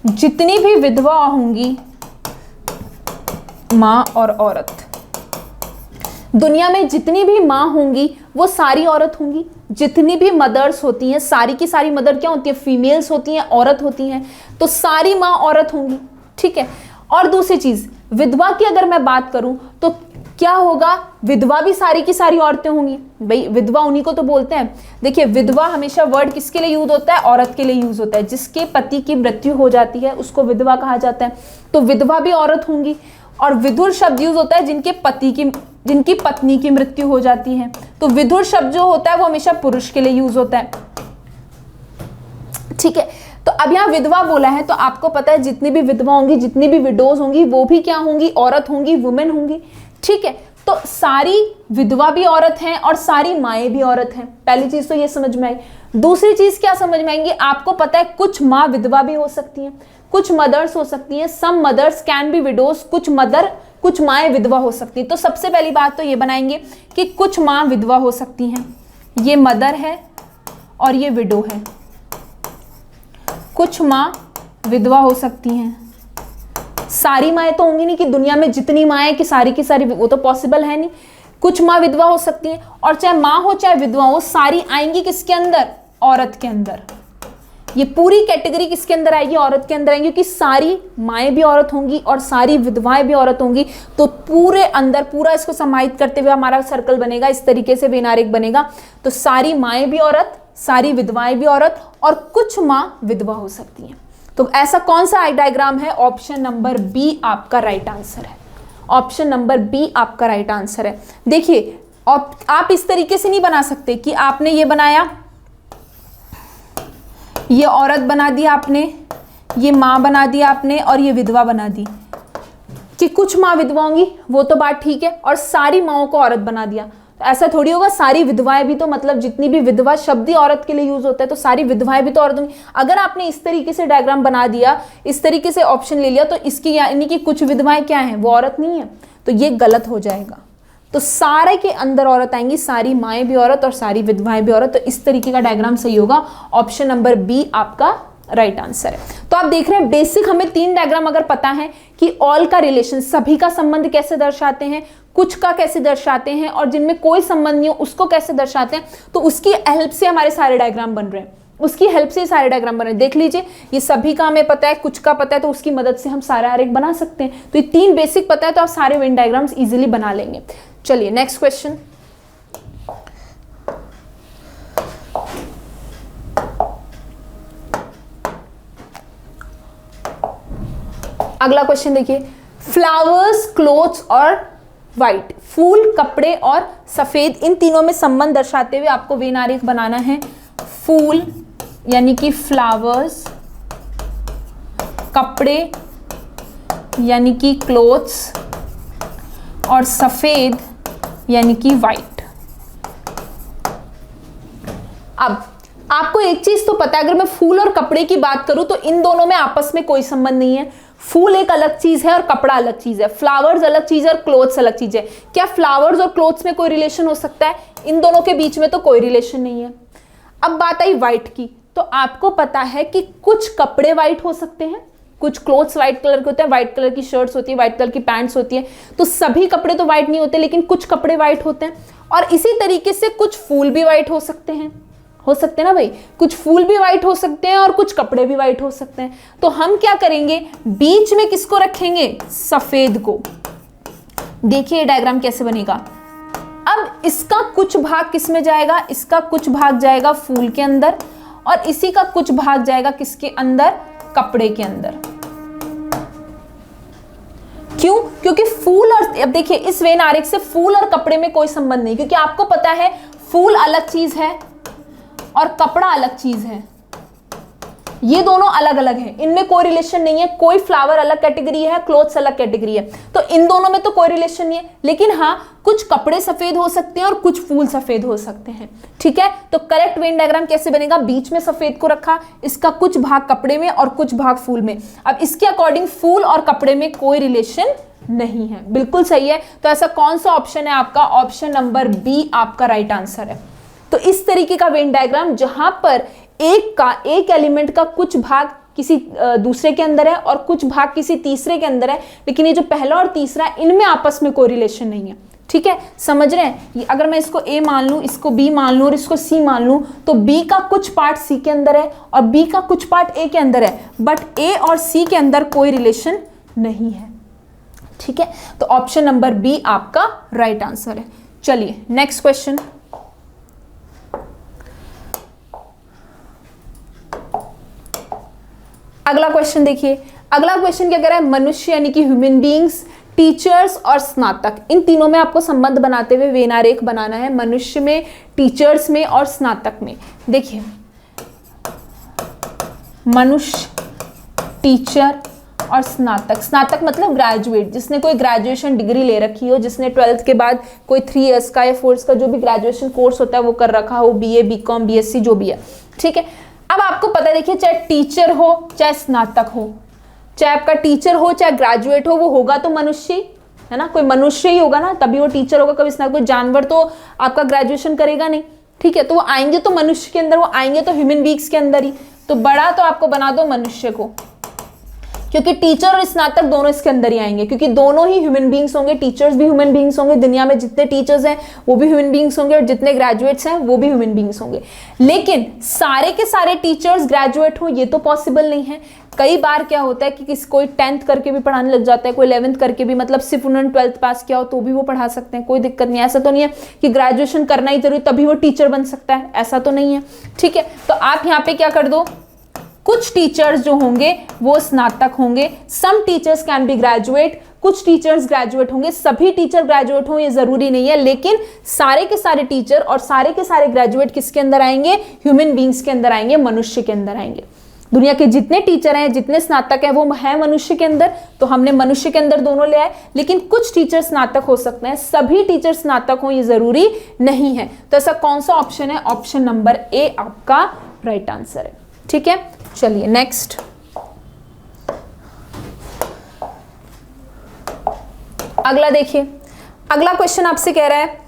जितनी भी विधवा होंगी, माँ और औरत, दुनिया में जितनी भी माँ होंगी वो सारी औरत होंगी। जितनी भी मदर्स होती हैं, सारी की सारी मदर क्या होती है? फीमेल्स होती हैं, औरत होती हैं। तो सारी माँ औरत होंगी, ठीक है। और दूसरी चीज, विधवा की अगर मैं बात करूं तो क्या होगा? विधवा भी सारी की सारी औरतें होंगी। भाई विधवा उन्हीं को तो बोलते हैं। देखिए विधवा हमेशा वर्ड किसके लिए यूज होता है? औरत के लिए यूज होता है। जिसके पति की मृत्यु हो जाती है उसको विधवा कहा जाता है। तो विधवा भी औरत होंगी। और विधुर शब्द यूज होता है जिनकी पत्नी की मृत्यु हो जाती है। तो विधुर शब्द जो होता है वो हमेशा पुरुष के लिए यूज होता है, ठीक है। तो अब यहाँ विधवा बोला है तो आपको पता है जितनी भी विधवा होंगी, जितनी भी विडोज होंगी, वो भी क्या होंगी? औरत होंगी, वुमेन होंगी, ठीक है। तो सारी विधवा भी औरत हैं और सारी माएँ भी औरत हैं। पहली चीज तो ये समझ में आई। दूसरी चीज क्या समझ में आएंगी? आपको पता है कुछ माँ विधवा भी हो सकती हैं, कुछ मदर्स हो सकती हैं। सम मदर्स कैन बी विडोज, कुछ माएँ विधवा हो सकती हैं। तो सबसे पहली बात तो ये बनाएंगे कि कुछ माँ विधवा हो सकती हैं। ये मदर है और ये विडो है। कुछ माँ विधवा हो सकती हैं। सारी माएँ तो होंगी नहीं कि दुनिया में जितनी माएँ कि सारी की सारी, वो तो पॉसिबल है नहीं। कुछ माँ विधवा हो सकती हैं, और चाहे माँ हो चाहे विधवा हो, सारी आएंगी किसके अंदर? औरत के अंदर। ये पूरी कैटेगरी किसके अंदर आएगी? औरत के अंदर आएंगी, क्योंकि सारी माएँ भी औरत होंगी और सारी विधवाएं भी औरत होंगी। तो पूरे अंदर पूरा इसको समाहित करते हुए हमारा सर्कल बनेगा, इस तरीके से वेन आरेख बनेगा। तो सारी माएँ भी औरत, सारी विधवाएं भी औरत, और कुछ माँ विधवा हो सकती हैं। तो ऐसा कौन सा डायग्राम है? ऑप्शन नंबर बी आपका राइट आंसर है। ऑप्शन नंबर बी आपका राइट आंसर है। देखिए आप इस तरीके से नहीं बना सकते कि आपने ये बनाया, ये औरत बना दी आपने, ये माँ बना दी आपने और ये विधवा बना दी, कि कुछ माँ विधवा होंगी वो तो बात ठीक है, और सारी माँओं को औरत बना दिया। तो ऐसा थोड़ी होगा, सारी विधवाएं भी तो, मतलब जितनी भी विधवा शब्द ही औरत के लिए यूज होता है, तो सारी विधवाएं भी तो औरत होंगी। अगर आपने इस तरीके से डायग्राम बना दिया, इस तरीके से ऑप्शन ले लिया, तो इसकी यानी कि कुछ विधवाएं क्या हैं, वो औरत नहीं है, तो ये गलत हो जाएगा। तो सारे के अंदर औरत आएंगी, सारी माएँ भी औरत और सारी विधवाएं भी औरत, तो इस तरीके का डायग्राम सही होगा। ऑप्शन नंबर बी आपका राइट आंसर है। तो आप देख रहे हैं बेसिक हमें 3 डायग्राम अगर पता है कि ऑल का रिलेशन, सभी का संबंध कैसे दर्शाते हैं, कुछ का कैसे दर्शाते हैं, और जिनमें कोई संबंध नहीं हो उसको कैसे दर्शाते हैं, तो उसकी हेल्प से हमारे सारे डायग्राम बन रहे हैं, उसकी हेल्प से सारे डायग्राम बन रहे हैं। देख लीजिए, ये सभी का हमें पता है, कुछ का पता है, तो उसकी मदद से हम सारा आरेख बना सकते हैं। तो ये 3 बेसिक पता है, तो आप सारे वेन डायग्राम्स इजीली बना लेंगे। चलिए नेक्स्ट क्वेश्चन। अगला क्वेश्चन देखिए, फ्लावर्स, क्लोथ्स और व्हाइट, फूल, कपड़े और सफेद, इन तीनों में संबंध दर्शाते हुए आपको वेन आरेख बनाना है। फूल यानी कि फ्लावर्स, कपड़े यानी कि क्लोथ्स और सफेद यानी कि व्हाइट। अब आपको एक चीज तो पता है, अगर मैं फूल और कपड़े की बात करूं तो इन दोनों में आपस में कोई संबंध नहीं है। फूल एक अलग चीज है और कपड़ा अलग चीज है, फ्लावर्स अलग चीज है और क्लोथ्स अलग चीज है। क्या फ्लावर्स और क्लोथ्स में कोई रिलेशन हो सकता है? इन दोनों के बीच में तो कोई रिलेशन नहीं है। अब बात आई व्हाइट की, तो आपको पता है कि कुछ कपड़े व्हाइट हो सकते हैं, कुछ क्लोथ्स व्हाइट कलर के होते हैं, व्हाइट कलर की शर्ट्स होती है, व्हाइट कलर की पैंट्स होती है, तो सभी कपड़े तो व्हाइट नहीं होते, लेकिन कुछ कपड़े व्हाइट होते हैं। और इसी तरीके से कुछ फूल भी व्हाइट हो सकते हैं ना भाई, कुछ फूल भी व्हाइट हो सकते हैं और कुछ कपड़े भी व्हाइट हो सकते हैं। तो हम क्या करेंगे, बीच में किसको रखेंगे? सफेद को। देखिए डायग्राम कैसे बनेगा। अब इसका कुछ भाग किस में जाएगा? इसका कुछ भाग जाएगा फूल के अंदर, और इसी का कुछ भाग जाएगा किसके अंदर? कपड़े के अंदर। क्यों? क्योंकि फूल और, अब देखिए इस वेन आरेख से फूल और कपड़े में कोई संबंध नहीं, क्योंकि आपको पता है फूल अलग चीज है और कपड़ा अलग चीज है, ये दोनों अलग अलग हैं, इनमें कोई रिलेशन नहीं है। कोई फ्लावर अलग कैटेगरी है, क्लोथ्स अलग कैटेगरी है, तो इन दोनों में तो कोई रिलेशन नहीं है। लेकिन हाँ, कुछ कपड़े सफेद हो सकते हैं और कुछ फूल सफेद हो सकते हैं। ठीक है, तो करेक्ट वेन डायग्राम कैसे बनेगा? बीच में सफेद को रखा, इसका कुछ भाग कपड़े में और कुछ भाग फूल में। अब इसके अकॉर्डिंग फूल और कपड़े में कोई रिलेशन नहीं है। बिल्कुल सही है। तो ऐसा कौन सा ऑप्शन है आपका? ऑप्शन नंबर बी आपका राइट आंसर है। तो इस तरीके का वेन डायग्राम जहां पर एक एलिमेंट का कुछ भाग किसी दूसरे के अंदर है और कुछ भाग किसी तीसरे के अंदर है, लेकिन ये जो पहला और तीसरा इनमें आपस में कोई रिलेशन नहीं है। ठीक है, समझ रहे हैं? अगर मैं इसको ए मान लूं, इसको बी मान लूं और इसको सी मान लूं, तो बी का कुछ पार्ट सी के अंदर है और बी का कुछ पार्ट ए के अंदर है, बट ए और सी के अंदर कोई रिलेशन नहीं है। ठीक है, तो ऑप्शन नंबर बी आपका राइट आंसर है। चलिए नेक्स्ट क्वेश्चन। अगला क्वेश्चन देखिए, अगला क्वेश्चन क्या कह रहा है? मनुष्य यानी कि ह्यूमन बीइंग्स, टीचर्स और स्नातक, इन तीनों में आपको संबंध बनाते हुए वेन आरेख बनाना है। मनुष्य में, टीचर्स में और स्नातक में। देखिए मनुष्य, टीचर और स्नातक। स्नातक मतलब ग्रेजुएट, जिसने कोई ग्रेजुएशन डिग्री ले रखी हो, जिसने 12th के बाद कोई 3 इयर्स का या 4 इयर्स का जो भी ग्रेजुएशन कोर्स होता है वो कर रखा हो, बीए, बीकॉम, बीएससी जो भी है। ठीक है, अब आपको पता है, देखिए चाहे टीचर हो चाहे स्नातक हो, चाहे आपका टीचर हो चाहे ग्रेजुएट हो, वो होगा तो मनुष्य, है ना, कोई मनुष्य ही होगा ना, तभी वो टीचर होगा। कभी स्नातक, कोई जानवर तो आपका ग्रेजुएशन करेगा नहीं। ठीक है, तो वो आएंगे तो मनुष्य के अंदर, वो आएंगे तो ह्यूमन बीइंग्स के अंदर ही। तो बड़ा तो आपको बना दो मनुष्य को, क्योंकि टीचर और स्नातक दोनों इसके अंदर ही आएंगे, क्योंकि दोनों ही ह्यूमन बीइंग्स होंगे, टीचर्स भी ह्यूमन बीइंग्स होंगे, दुनिया में जितने टीचर्स हैं वो भी ह्यूमन बीइंग्स होंगे और जितने ग्रेजुएट्स हैं वो भी ह्यूमन बीइंग्स होंगे। लेकिन सारे के सारे टीचर्स ग्रेजुएट हो ये तो पॉसिबल नहीं है। कई बार क्या होता है कि कोई 10th करके भी पढ़ाने लग जाता है, कोई 11th करके भी, मतलब सिर्फ उन्होंने 12th पास किया हो तो भी वो पढ़ा सकते हैं, कोई दिक्कत नहीं है। ऐसा तो नहीं है कि ग्रेजुएशन करना ही जरूरी तभी वो टीचर बन सकता है, ऐसा तो नहीं है। ठीक है, तो आप यहाँ पे क्या कर दो, कुछ टीचर्स जो होंगे वो स्नातक होंगे, some teachers can be graduate, कुछ टीचर्स ग्रेजुएट होंगे, सभी टीचर ग्रेजुएट हों ये जरूरी नहीं है, लेकिन सारे के सारे टीचर और सारे के सारे ग्रेजुएट किसके अंदर आएंगे? ह्यूमन बींग्स के अंदर आएंगे, मनुष्य के अंदर आएंगे। दुनिया के जितने टीचर हैं, जितने स्नातक हैं, वो है मनुष्य के अंदर, तो हमने मनुष्य के अंदर दोनों ले आए। लेकिन कुछ टीचर स्नातक हो सकते हैं, सभी टीचर स्नातक हो ये जरूरी नहीं है। तो ऐसा कौन सा ऑप्शन है? ऑप्शन नंबर ए आपका राइट आंसर है। ठीक है, चलिए नेक्स्ट। अगला देखिए, अगला क्वेश्चन आपसे कह रहा है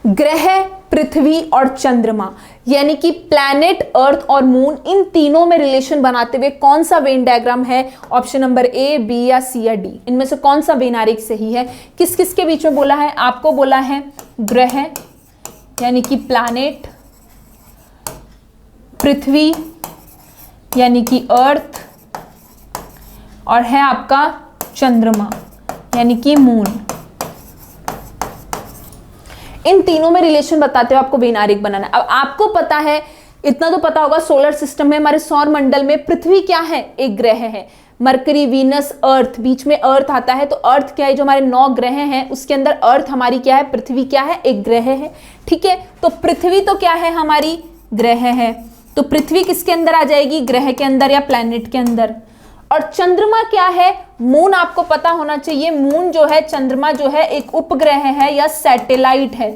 ग्रह, पृथ्वी और चंद्रमा यानी कि प्लैनेट, अर्थ और मून, इन तीनों में रिलेशन बनाते हुए कौन सा वेन डायग्राम है? ऑप्शन नंबर ए, बी या सी या डी, इनमें से कौन सा वेन आरेख सही है? किस किस के बीच में बोला है? आपको बोला है ग्रह यानी कि प्लैनेट, पृथ्वी यानी कि अर्थ, और है आपका चंद्रमा यानी कि मून। इन तीनों में रिलेशन बताते हुए आपको वेन आरेख बनाना है। अब आपको पता है, इतना तो पता होगा, सोलर सिस्टम में, हमारे सौर मंडल में पृथ्वी क्या है? एक ग्रह है। मरकरी, वीनस, अर्थ, बीच में अर्थ आता है। तो अर्थ क्या है? जो हमारे 9 ग्रह हैं उसके अंदर अर्थ हमारी क्या है? पृथ्वी क्या है? एक ग्रह है। ठीक है, तो पृथ्वी तो क्या है? हमारी ग्रह है। तो पृथ्वी किसके अंदर आ जाएगी? ग्रह के अंदर या प्लैनेट के अंदर। और चंद्रमा क्या है? मून आपको पता होना चाहिए। मून जो है, चंद्रमा जो है, एक उपग्रह है या सैटेलाइट है।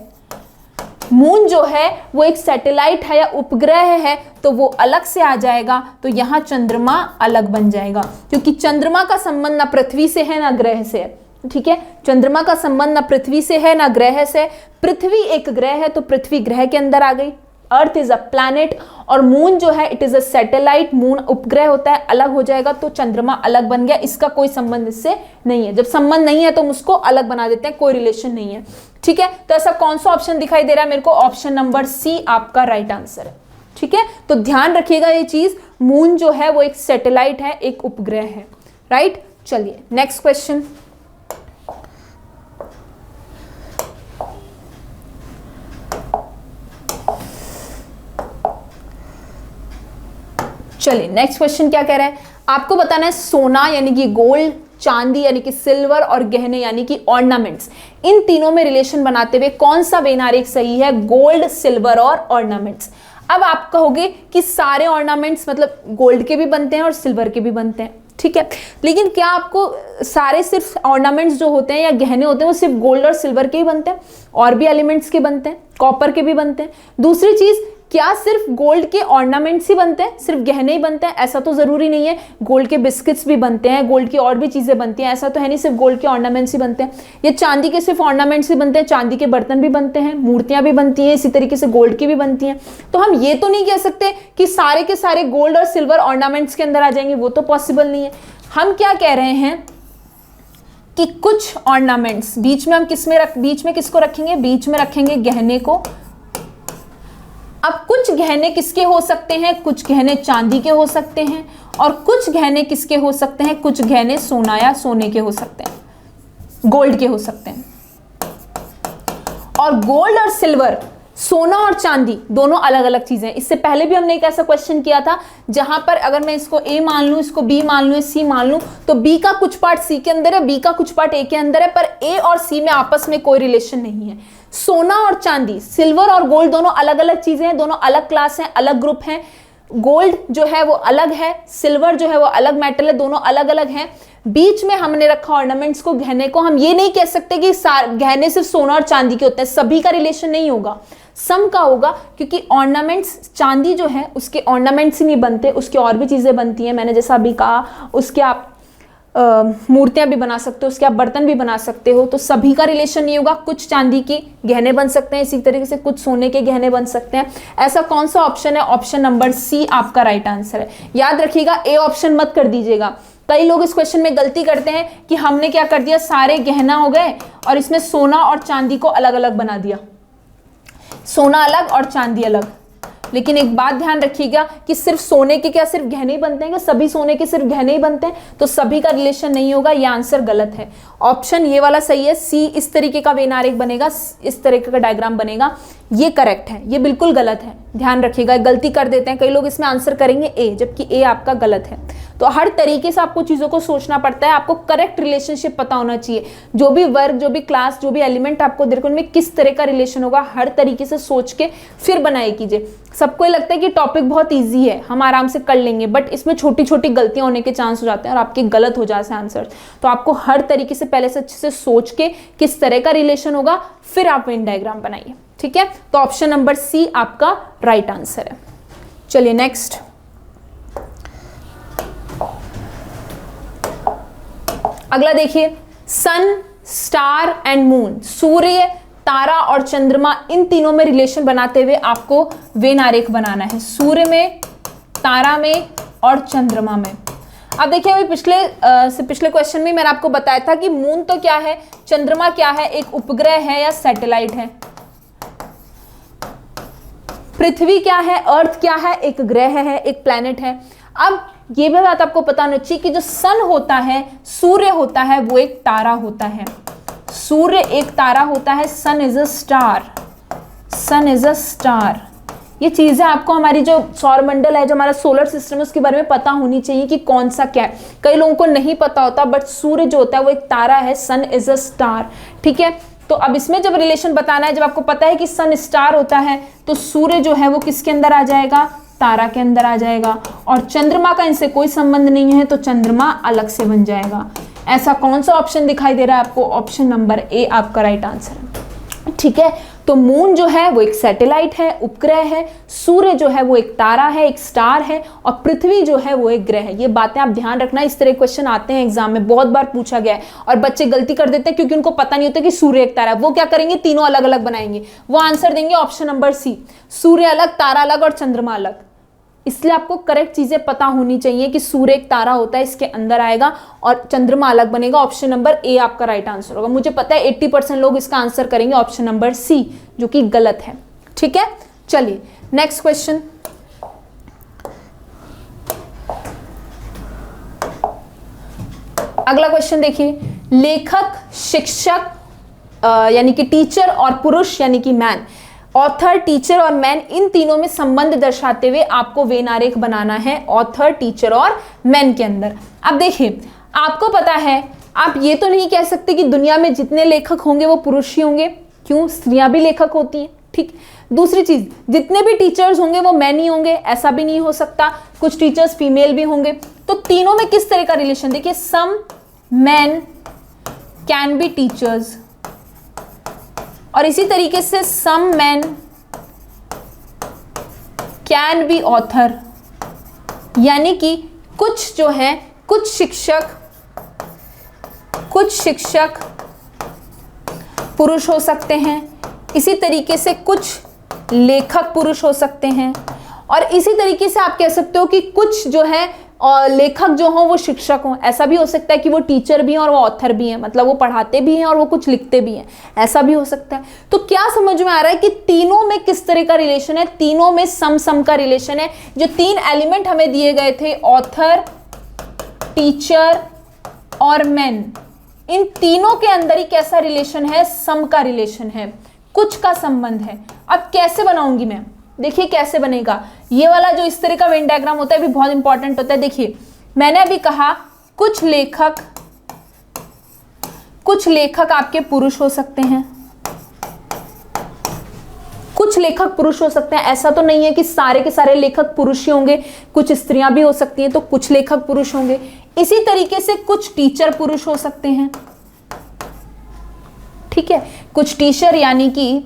मून जो है वो एक सैटेलाइट है या उपग्रह है, तो वो अलग से आ जाएगा। तो यहां चंद्रमा अलग बन जाएगा, क्योंकि चंद्रमा का संबंध ना पृथ्वी से है ना ग्रह से है। ठीक है, चंद्रमा का संबंध ना पृथ्वी से है ना ग्रह से। पृथ्वी एक ग्रह है तो पृथ्वी ग्रह के अंदर आ गई। अर्थ इज अ प्लैनेट और मून जो है it is a satellite, moon उपग्रह होता है, अलग हो जाएगा तो चंद्रमा अलग बन गया। इसका कोई संबंध इससे नहीं है। जब संबंध नहीं है तो हम उसको अलग बना देते हैं, कोई रिलेशन नहीं है। ठीक है, तो ऐसा कौन सा ऑप्शन दिखाई दे रहा है मेरे को? ऑप्शन नंबर सी आपका राइट आंसर है। ठीक है, तो ध्यान रखिएगा ये चीज, मून जो है वो एक सैटेलाइट है, एक उपग्रह है। राइट, चलिए नेक्स्ट क्वेश्चन। चलिए नेक्स्ट क्वेश्चन क्या कह रहा है? आपको बताना है सोना यानी कि गोल्ड, चांदी यानी कि सिल्वर और गहने यानी कि ऑर्नामेंट्स, इन तीनों में रिलेशन बनाते हुए कौन सा वेन आरेख सही है? गोल्ड, सिल्वर और ऑर्नामेंट्स। अब आप कहोगे कि सारे ऑर्नामेंट्स मतलब गोल्ड के भी बनते हैं और सिल्वर के भी बनते हैं। ठीक है, लेकिन क्या आपको सारे सिर्फ ऑर्नामेंट्स जो होते हैं या गहने होते हैं वो सिर्फ गोल्ड और सिल्वर के ही बनते हैं? और भी एलिमेंट्स के बनते हैं, कॉपर के भी बनते हैं। दूसरी चीज, क्या सिर्फ गोल्ड के ऑर्नामेंट्स ही बनते हैं, सिर्फ गहने ही बनते हैं? ऐसा तो जरूरी नहीं है। गोल्ड के बिस्किट्स भी बनते हैं, गोल्ड की और भी चीजें बनती हैं। ऐसा तो है नहीं सिर्फ गोल्ड के ऑर्नामेंट्स ही बनते हैं। ये चांदी के सिर्फ ऑर्नामेंट्स ही बनते हैं? चांदी के बर्तन भी बनते हैं, मूर्तियां भी बनती हैं, इसी तरीके से गोल्ड की भी बनती हैं। तो हम ये तो नहीं कह सकते कि सारे के सारे गोल्ड और सिल्वर ऑर्नामेंट्स के अंदर आ जाएंगे, वो तो पॉसिबल नहीं है। हम क्या कह रहे हैं कि कुछ ऑर्नामेंट्स बीच में हम बीच में किसको रखेंगे? बीच में रखेंगे गहने को। अब कुछ गहने किसके हो सकते हैं? कुछ गहने चांदी के हो सकते हैं और कुछ गहने किसके हो सकते हैं? कुछ गहने सोना या सोने के हो सकते हैं, गोल्ड के हो सकते हैं। और गोल्ड और सिल्वर, सोना और चांदी दोनों अलग अलग चीजें हैं। इससे पहले भी हमने एक ऐसा क्वेश्चन किया था जहां पर अगर मैं इसको ए मान लूं, इसको बी मान लूं, सी मान लूं, तो बी का कुछ पार्ट सी के अंदर है, बी का कुछ पार्ट ए के अंदर है, पर ए और सी में आपस में कोई रिलेशन नहीं है। सोना और चांदी, सिल्वर और गोल्ड दोनों अलग अलग चीजें हैं, दोनों अलग क्लास हैं, अलग ग्रुप हैं। गोल्ड जो है वो अलग है, सिल्वर जो है वो अलग मेटल है, दोनों अलग अलग हैं। बीच में हमने रखा ऑर्नामेंट्स को, गहने को। हम ये नहीं कह सकते कि गहने सिर्फ सोना और चांदी के होते हैं, सभी का रिलेशन नहीं होगा, सम का होगा, क्योंकि ऑर्नामेंट्स, चांदी जो है उसके ऑर्नामेंट्स ही नहीं बनते, उसके और भी चीजें बनती हैं। मैंने जैसा अभी कहा, उसके आप मूर्तियां भी बना सकते हो, उसके आप बर्तन भी बना सकते हो। तो सभी का रिलेशन नहीं होगा, कुछ चांदी के गहने बन सकते हैं, इसी तरीके से कुछ सोने के गहने बन सकते हैं। ऐसा कौन सा ऑप्शन है? ऑप्शन नंबर सी आपका राइट आंसर है। याद रखिएगा, ए ऑप्शन मत कर दीजिएगा। कई लोग इस क्वेश्चन में गलती करते हैं कि हमने क्या कर दिया, सारे गहना हो गए और इसमें सोना और चांदी को अलग अलग बना दिया, सोना अलग और चांदी अलग। लेकिन एक बात ध्यान रखिएगा कि सिर्फ सोने के क्या सिर्फ गहने ही बनते हैं? क्या सभी सोने के सिर्फ गहने ही बनते हैं? तो सभी का रिलेशन नहीं होगा, यह आंसर गलत है। ऑप्शन ये वाला सही है, सी। इस तरीके का वेन आरेख बनेगा, इस तरीके का डायग्राम बनेगा, ये करेक्ट है, ये बिल्कुल गलत है। ध्यान रखिएगा, गलती कर देते हैं कई लोग, इसमें आंसर करेंगे ए, जबकि ए आपका गलत है। तो हर तरीके से आपको चीज़ों को सोचना पड़ता है, आपको करेक्ट रिलेशनशिप पता होना चाहिए। जो भी वर्ग, जो भी क्लास, जो भी एलिमेंट आपको दे रखा है उनमें किस तरह का रिलेशन होगा, हर तरीके से सोच के फिर बनाए कीजिए। सबको लगता है कि टॉपिक बहुत ईजी है, हम आराम से कर लेंगे, बट इसमें छोटी छोटी गलतियां होने के चांस हो जाते हैं और आपके गलत हो जाते हैं आंसर। तो आपको हर तरीके से पहले से अच्छे से सोच के किस तरह का रिलेशन होगा फिर आप वेन डायग्राम बनाइए। ठीक है, तो ऑप्शन नंबर सी आपका राइट आंसर है। चलिए नेक्स्ट, अगला देखिए, सन, स्टार एंड मून, सूर्य, तारा और चंद्रमा, इन तीनों में रिलेशन बनाते हुए आपको वेन आरेख बनाना है, सूर्य में, तारा में और चंद्रमा में। अब देखिए, अभी पिछले क्वेश्चन में मैंने आपको बताया था कि मून तो क्या है, चंद्रमा क्या है, एक उपग्रह है या सैटेलाइट है, पृथ्वी क्या है, अर्थ क्या है, एक ग्रह है, एक प्लैनेट है। अब ये भी बात आपको पता होनी चाहिए कि जो सन होता है, सूर्य होता है, वो एक तारा होता है, सूर्य एक तारा होता है, sun is a star, sun is a star. ये चीजें आपको हमारी जो सौरमंडल है, जो हमारा सोलर सिस्टम है, उसके बारे में पता होनी चाहिए कि कौन सा क्या है। कई लोगों को नहीं पता होता, बट सूर्य जो होता है वो एक तारा है, सन इज अ स्टार। ठीक है, तो अब इसमें जब रिलेशन बताना है, जब आपको पता है कि सन स्टार होता है, तो सूर्य जो है वो किसके अंदर आ जाएगा, तारा के अंदर आ जाएगा, और चंद्रमा का इनसे कोई संबंध नहीं है, तो चंद्रमा अलग से बन जाएगा। ऐसा कौन सा ऑप्शन दिखाई दे रहा है आपको, ऑप्शन नंबर ए आपका राइट आंसर है। ठीक है, तो मून जो है वो एक सैटेलाइट है, उपग्रह है, सूर्य जो है वो एक तारा है, एक स्टार है, और पृथ्वी जो है वो एक ग्रह है। ये बातें आप ध्यान रखना, इस तरह क्वेश्चन आते हैं एग्जाम में, बहुत बार पूछा गया है, और बच्चे गलती कर देते हैं क्योंकि उनको पता नहीं होता कि सूर्य एक तारा है। वो क्या करेंगे, तीनों अलग अलग बनाएंगे, वो आंसर देंगे ऑप्शन नंबर सी, सूर्य अलग, तारा अलग और चंद्रमा अलग। इसलिए आपको करेक्ट चीजें पता होनी चाहिए कि सूर्य एक तारा होता है, इसके अंदर आएगा, और चंद्रमा अलग बनेगा। ऑप्शन नंबर ए आपका राइट आंसर होगा। मुझे पता है 80% लोग इसका आंसर करेंगे ऑप्शन नंबर सी, जो कि गलत है। ठीक है, चलिए नेक्स्ट क्वेश्चन, अगला क्वेश्चन देखिए, लेखक, शिक्षक यानी कि टीचर, और पुरुष यानी कि मैन, ऑथर, टीचर और मैन, इन तीनों में संबंध दर्शाते हुए आपको वेन आरेख बनाना है ऑथर, टीचर और मैन के अंदर। अब देखिए, आपको पता है, आप ये तो नहीं कह सकते कि दुनिया में जितने लेखक होंगे वो पुरुष ही होंगे, क्यों, स्त्रियां भी लेखक होती हैं। ठीक, दूसरी चीज, जितने भी टीचर्स होंगे वो मैन ही होंगे, ऐसा भी नहीं हो सकता, कुछ टीचर्स फीमेल भी होंगे। तो तीनों में किस तरह का रिलेशन, देखिए, सम मैन कैन बी टीचर्स, और इसी तरीके से सम मैन कैन बी ऑथर, यानी कि कुछ जो है, कुछ शिक्षक पुरुष हो सकते हैं, इसी तरीके से कुछ लेखक पुरुष हो सकते हैं, और इसी तरीके से आप कह सकते हो कि कुछ जो है और लेखक जो हो वो शिक्षक हो। ऐसा भी हो सकता है कि वो टीचर भी हैं और वो ऑथर भी हैं, मतलब वो पढ़ाते भी हैं और वो कुछ लिखते भी हैं, ऐसा भी हो सकता है। तो क्या समझ में आ रहा है कि तीनों में किस तरह का रिलेशन है, तीनों में सम का रिलेशन है। जो तीन एलिमेंट हमें दिए गए थे, ऑथर, टीचर और मैन, इन तीनों के अंदर ही कैसा रिलेशन है, सम का रिलेशन है, कुछ का संबंध है। अब कैसे बनाऊंगी मैं, देखिए कैसे बनेगा। ये वाला जो इस तरह का वेन डायग्राम होता है भी बहुत इंपॉर्टेंट होता है। देखिए, मैंने अभी कहा कुछ लेखक आपके पुरुष हो सकते हैं, कुछ लेखक पुरुष हो सकते हैं। ऐसा तो नहीं है कि सारे के सारे लेखक पुरुष ही होंगे, कुछ स्त्रियां भी हो सकती हैं, तो कुछ लेखक पुरुष होंगे। इसी तरीके से कुछ टीचर पुरुष हो सकते हैं। ठीक है, कुछ टीचर यानी कि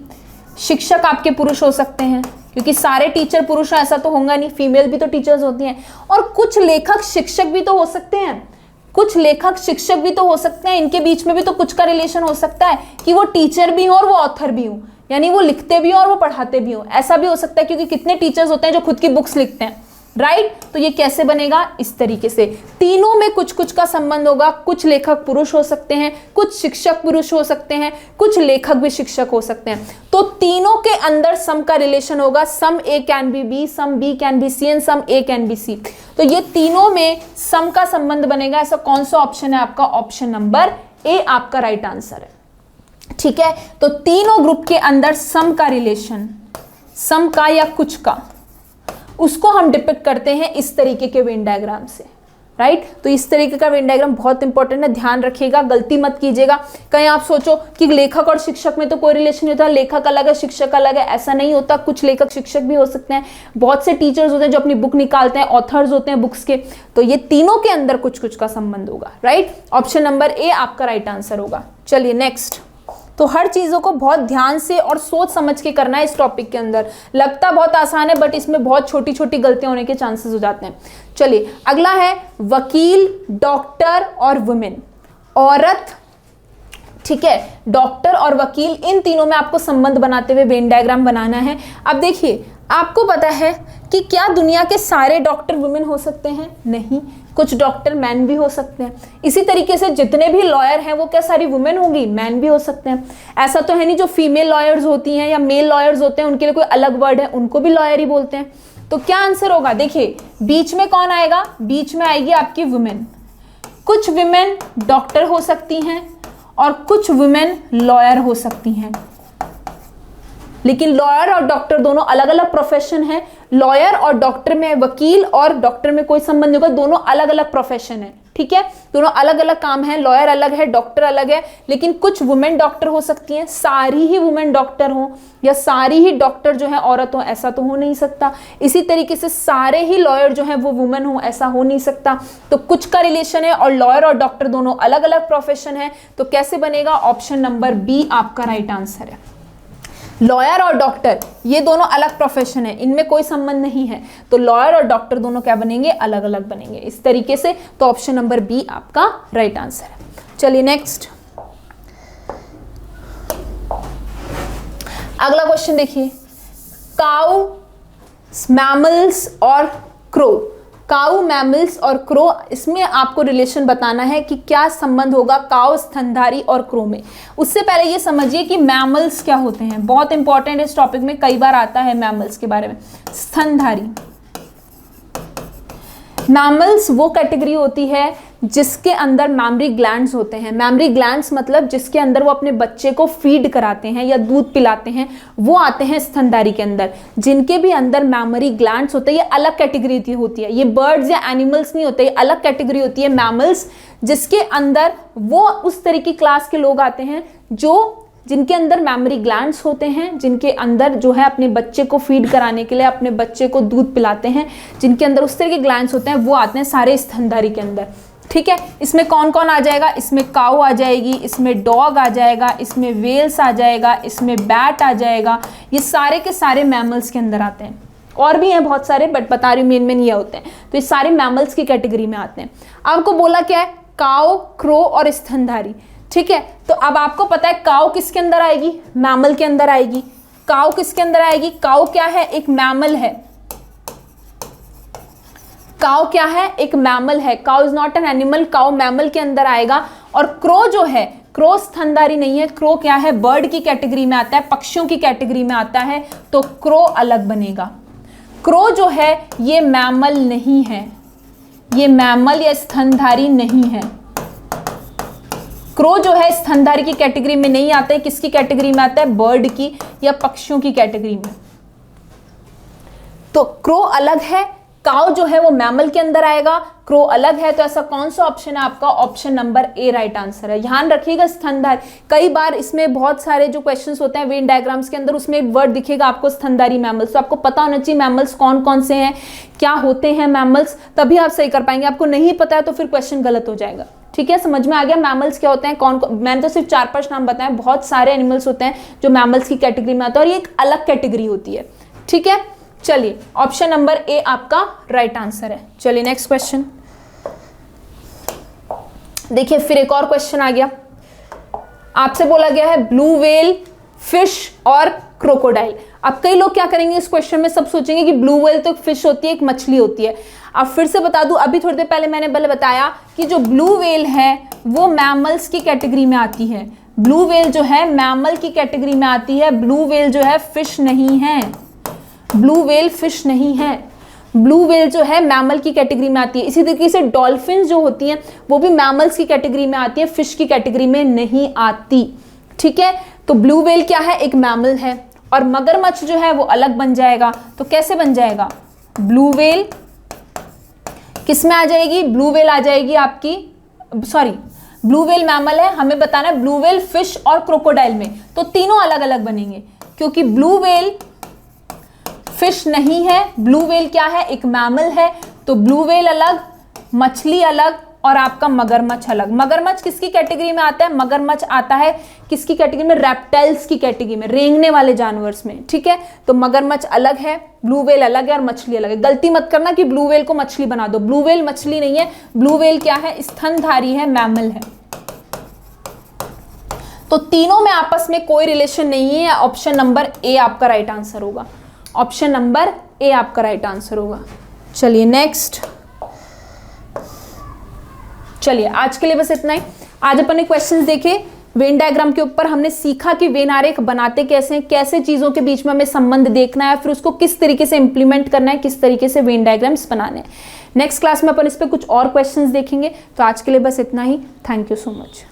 शिक्षक आपके पुरुष हो सकते हैं, क्योंकि सारे टीचर पुरुष ऐसा तो होगा नहीं, फीमेल भी तो टीचर्स होती हैं। और कुछ लेखक शिक्षक भी तो हो सकते हैं, कुछ लेखक शिक्षक भी तो हो सकते हैं, इनके बीच में भी तो कुछ का रिलेशन हो सकता है कि वो टीचर भी हो और वो ऑथर भी हो, यानी वो लिखते भी हो और वो पढ़ाते भी हो। ऐसा भी हो सकता है क्योंकि कितने टीचर्स होते हैं जो खुद की बुक्स लिखते हैं, राइट। तो ये कैसे बनेगा, इस तरीके से तीनों में कुछ कुछ का संबंध होगा। कुछ लेखक पुरुष हो सकते हैं, कुछ शिक्षक पुरुष हो सकते हैं, कुछ लेखक भी शिक्षक हो सकते हैं। तो तीनों के अंदर सम का रिलेशन होगा। Some A can be B, some B can be C and some A can be C. तो ये तीनों में सम का संबंध बनेगा। ऐसा कौन सा ऑप्शन है आपका, ऑप्शन नंबर ए आपका राइट आंसर है। ठीक है, तो तीनों ग्रुप के अंदर सम का रिलेशन, सम का या कुछ का, उसको हम डिपिक्ट करते हैं इस तरीके के वेन डायग्राम से। राइट। तो इस तरीके का वेन डायग्राम बहुत इंपॉर्टेंट है, ध्यान रखिएगा, गलती मत कीजिएगा। कहीं आप सोचो कि लेखक और शिक्षक में तो कोई रिलेशन नहीं होता, लेखक अलग है शिक्षक अलग है, ऐसा नहीं होता। कुछ लेखक शिक्षक भी हो सकते हैं, बहुत से टीचर्स होते हैं जो अपनी बुक निकालते हैं, ऑथर्स होते हैं बुक्स के, तो ये तीनों के अंदर कुछ कुछ का संबंध होगा, राइट। ऑप्शन नंबर ए आपका राइट आंसर होगा। चलिए नेक्स्ट। तो हर चीज़ों को बहुत ध्यान से और सोच समझ के करना है इस टॉपिक के अंदर। लगता बहुत आसान है बट इसमें बहुत छोटी छोटी गलतियां होने के चांसेस हो जाते हैं। चलिए अगला है वकील, डॉक्टर और वुमेन, औरत, ठीक है, डॉक्टर और वकील, इन तीनों में आपको संबंध बनाते हुए वेन डायग्राम बनाना है। अब देखिए, आपको पता है कि क्या दुनिया के सारे डॉक्टर वुमेन हो सकते हैं? नहीं, कुछ डॉक्टर मैन भी हो सकते हैं। इसी तरीके से जितने भी लॉयर हैं वो क्या सारी वुमेन होंगी? मैन भी हो सकते हैं। ऐसा तो है नहीं जो फीमेल लॉयर्स होती हैं या मेल लॉयर्स होते हैं उनके लिए कोई अलग वर्ड है, उनको भी लॉयर ही बोलते हैं। तो क्या आंसर होगा? देखिए बीच में कौन आएगा? बीच में आएगी आपकी वुमेन। कुछ वुमेन डॉक्टर हो सकती हैं और कुछ वुमेन लॉयर हो सकती हैं, लेकिन लॉयर और डॉक्टर दोनों अलग अलग प्रोफेशन है। लॉयर और डॉक्टर में, वकील और डॉक्टर में कोई संबंध नहीं होगा, दोनों अलग अलग प्रोफेशन है, ठीक है, दोनों अलग अलग काम है। लॉयर अलग है, डॉक्टर अलग है, लेकिन कुछ वुमेन डॉक्टर हो सकती हैं। सारी ही वुमेन डॉक्टर हो या सारी ही डॉक्टर जो है औरत हो, ऐसा तो हो नहीं सकता। इसी तरीके से सारे ही लॉयर जो है वो वुमेन हो, ऐसा हो नहीं सकता। तो कुछ का रिलेशन है और लॉयर और डॉक्टर दोनों अलग अलग प्रोफेशन है। तो कैसे बनेगा? ऑप्शन नंबर बी आपका राइट आंसर है। लॉयर और डॉक्टर ये दोनों अलग प्रोफेशन है, इनमें कोई संबंध नहीं है। तो लॉयर और डॉक्टर दोनों क्या बनेंगे? अलग अलग बनेंगे इस तरीके से। तो ऑप्शन नंबर बी आपका राइट आंसर है। चलिए नेक्स्ट, अगला क्वेश्चन देखिए, काउ, मैमल्स और क्रो। काउ, मैमल्स और क्रो, इसमें आपको रिलेशन बताना है कि क्या संबंध होगा काउ, स्तनधारी और क्रो में। उससे पहले ये समझिए कि मैमल्स क्या होते हैं, बहुत इंपॉर्टेंट इस टॉपिक में कई बार आता है मैमल्स के बारे में। स्तनधारी, मैमल्स वो कैटेगरी होती है जिसके अंदर मैमरी ग्लैंड्स होते हैं। मैमरी ग्लैंड्स मतलब जिसके अंदर वो अपने बच्चे को फीड कराते हैं या दूध पिलाते हैं, वो आते हैं स्तनधारी के अंदर। जिनके भी अंदर मैमरी ग्लैंड्स होते हैं ये अलग कैटेगरी होती है, ये बर्ड्स या एनिमल्स नहीं होते, ये अलग कैटेगरी होती है मैमल्स, जिसके अंदर वो उस तरह की क्लास के लोग आते हैं जिनके अंदर मैमरी ग्लैंड्स होते हैं, जिनके अंदर जो है अपने बच्चे को फीड कराने के लिए अपने बच्चे को दूध पिलाते हैं, जिनके अंदर उस तरह के ग्लैंड्स होते हैं, वो आते हैं सारे स्तनधारी के अंदर, ठीक है। इसमें कौन कौन आ जाएगा? इसमें काऊ आ जाएगी, इसमें डॉग आ जाएगा, इसमें वेल्स आ जाएगा, इसमें बैट आ जाएगा। ये सारे के सारे मैमल्स के अंदर आते हैं, और भी हैं बहुत सारे बट बता रही हूँ मेन ये होते हैं। तो ये सारे मैमल्स की कैटेगरी में आते हैं। आपको बोला क्या है? काऊ, क्रो और स्तनधारी, ठीक है। तो अब आपको पता है काऊ किसके अंदर आएगी? मैमल के अंदर आएगी। काऊ किसके अंदर आएगी? काऊ क्या है? एक मैमल है। काऊ क्या है? एक मैमल है। Cow is not an animal, cow mammal के अंदर आएगा। और क्रो जो है, क्रो स्तनधारी नहीं है। क्रो क्या है? बर्ड की कैटेगरी में आता है, पक्षियों की कैटेगरी में आता है। तो क्रो अलग बनेगा। क्रो जो है ये मैमल नहीं है, ये मैमल या स्तनधारी नहीं है। क्रो जो है स्तनधारी की कैटेगरी में नहीं आता है, किसकी कैटेगरी में आता है? बर्ड की या पक्षियों की कैटेगरी में। तो क्रो अलग है, काऊ जो है वो मैमल के अंदर आएगा, क्रो अलग है। तो ऐसा कौन सा ऑप्शन है आपका? Option number A right answer है। ध्यान रखिएगा स्तनधारी, कई बार इसमें बहुत सारे जो क्वेश्चंस होते हैं वेन डायग्राम्स के अंदर, उसमें एक वर्ड दिखेगा आपको स्तनधारी मैमल्स। तो आपको पता होना चाहिए मैमल्स कौन कौन से हैं, क्या होते हैं मैमल्स, तभी आप सही कर पाएंगे। आपको नहीं पता है तो फिर क्वेश्चन गलत हो जाएगा, ठीक है। समझ में आ गया मैमल्स क्या होते हैं? कौन मैंने तो सिर्फ 4-5 नाम बताए, बहुत सारे एनिमल्स होते हैं जो मैमल्स की कैटेगरी में आते हैं और ये एक अलग कैटेगरी होती है, ठीक है। चलिए ऑप्शन नंबर ए आपका राइट आंसर है। चलिए नेक्स्ट क्वेश्चन देखिए, फिर एक और क्वेश्चन आ गया। आपसे बोला गया है ब्लू व्हेल, फिश और क्रोकोडाइल। अब कई लोग क्या करेंगे इस क्वेश्चन में, सब सोचेंगे कि ब्लू व्हेल तो एक फिश होती है, एक मछली होती है। अब फिर से बता दूं, अभी थोड़ी देर पहले मैंने बताया कि जो ब्लू व्हेल है वो मैमल्स की कैटेगरी में आती है। ब्लू व्हेल जो है मैमल की कैटेगरी में आती है। ब्लू व्हेल जो है फिश नहीं है, ब्लू व्हेल फिश नहीं है। ब्लू व्हेल जो है मैमल की कैटेगरी में आती है। इसी तरीके से डॉल्फिन जो होती हैं वो भी मैमल्स की कैटेगरी में आती है, फिश की कैटेगरी में नहीं आती, ठीक है। तो ब्लू व्हेल क्या है? एक मैमल है। और मगरमच्छ जो है वो अलग बन जाएगा। तो कैसे बन जाएगा? ब्लू व्हेल किस में आ जाएगी, ब्लू व्हेल आ जाएगी आपकी, सॉरी ब्लू व्हेल मैमल है, हमें बताना है ब्लू व्हेल फिश और क्रोकोडाइल में, तो तीनों अलग अलग बनेंगे क्योंकि ब्लू व्हेल फिश नहीं है, ब्लू व्हेल क्या है, एक मैमल है, तो ब्लू व्हेल अलग, मछली अलग और आपका मगरमच्छ अलग। मगरमच्छ किसकी कैटेगरी में आता है, मगरमच्छ आता है किसकी कैटेगरी में, रेप्टाइल्स की कैटेगरी में, रेंगने वाले जानवर्स में, ठीक है। तो मगरमच्छ अलग है, ब्लू व्हेल अलग है और मछली अलग है। गलती मत करना कि ब्लू व्हेल को मछली बना दो, ब्लू व्हेल मछली नहीं है, ब्लू व्हेल क्या है, स्तनधारी है, मैमल है। तो तीनों में आपस में कोई रिलेशन नहीं है, ऑप्शन नंबर ए आपका राइट आंसर होगा, ऑप्शन नंबर ए आपका राइट आंसर होगा। चलिए नेक्स्ट, चलिए आज के लिए बस इतना ही। आज अपन ने क्वेश्चंस देखे वेन डायग्राम के ऊपर, हमने सीखा कि वेन आरेख बनाते कैसे हैं, कैसे चीजों के बीच में हमें संबंध देखना है, फिर उसको किस तरीके से इंप्लीमेंट करना है, किस तरीके से वेन डायग्राम्स बनाने हैं। नेक्स्ट क्लास में अपन इस पे कुछ और क्वेश्चंस देखेंगे। तो आज के लिए बस इतना ही। Thank you so much.